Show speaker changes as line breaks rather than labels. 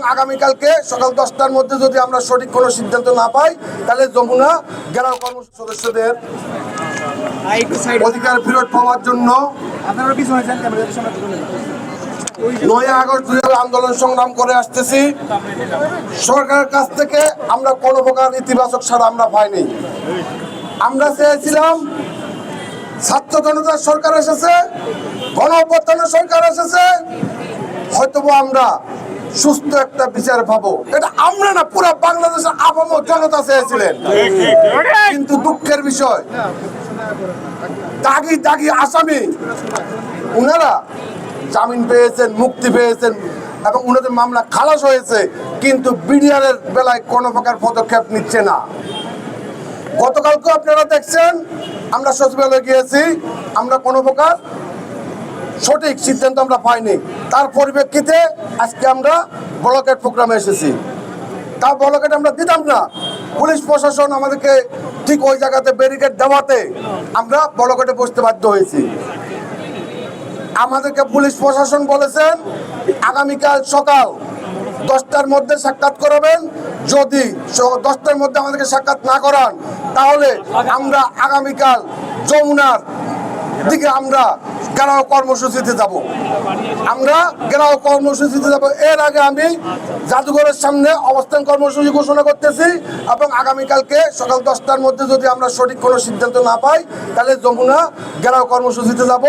এবং আগামীকালকে সকাল 10টার মধ্যে যদি আমরা সঠিক কোনো সিদ্ধান্ত না পাই, তাহলে যমুনা ঘেরাও কর্মসূচি সদস্যদের অধিকার ফেরত পাওয়ার জন্য 9 আগস্ট আন্দোলন সংগ্রাম করে আসতেছি। সরকারের কাছ থেকে আমরা কোনো প্রকার ইতিবাচক সাড়া আমরা পাইনি। আমরা চেয়েছিলাম ছাত্র জনতার সরকার এসেছে, গণ অভ্যুত্থানের সরকার এসেছে, হয়তো আমরা সুস্থ একটা বিচার পাবো। এটা আমরা না, পুরো বাংলাদেশের আপামর জনতা চেয়েছিলেন। কিন্তু দুঃখের বিষয়, দাগি দাগি আসামি উনারা জামিন পেয়েছেন, মুক্তি পেয়েছেন এবং উনাদের মামলা খালাস হয়েছে, কিন্তু বিডিআরের বেলায় কোনো প্রকার পদক্ষেপ নিচ্ছে না। গতকালকে আপনারা দেখছেন আমরা সচিবালয়ে গিয়েছি, আমরা কোনো প্রকার সঠিক সিদ্ধান্ত আমরা পাইনি। তার পরিপ্রেক্ষিতে আজকে আমরা ব্লকেট প্রোগ্রামে এসেছি। তা ব্লকেট আমরা দিতাম না, পুলিশ প্রশাসন আমাদেরকে ঠিক ওই জায়গাতে ব্যারিকেড দেওয়াতে আমরা ব্লকেটে বসতে বাধ্য হয়েছি। আমাদেরকে পুলিশ প্রশাসন বলেছেন আগামীকাল সকাল 10টার মধ্যে সাক্ষাৎ করাবেন। যদি 10টার মধ্যে আমাদেরকে সাক্ষাৎ না করান, তাহলে আমরা আগামীকাল যমুনার দিকে আমরা ঘেরাও কর্মসূচিতে যাব। এর আগে আমি জাদুঘরের সামনে অবস্থান কর্মসূচি ঘোষণা করতেছি এবং আগামীকালকে সকাল 10টার মধ্যে যদি আমরা সঠিক কোনো সিদ্ধান্ত না পাই, তাহলে যমুনা ঘেরাও কর্মসূচিতে যাব।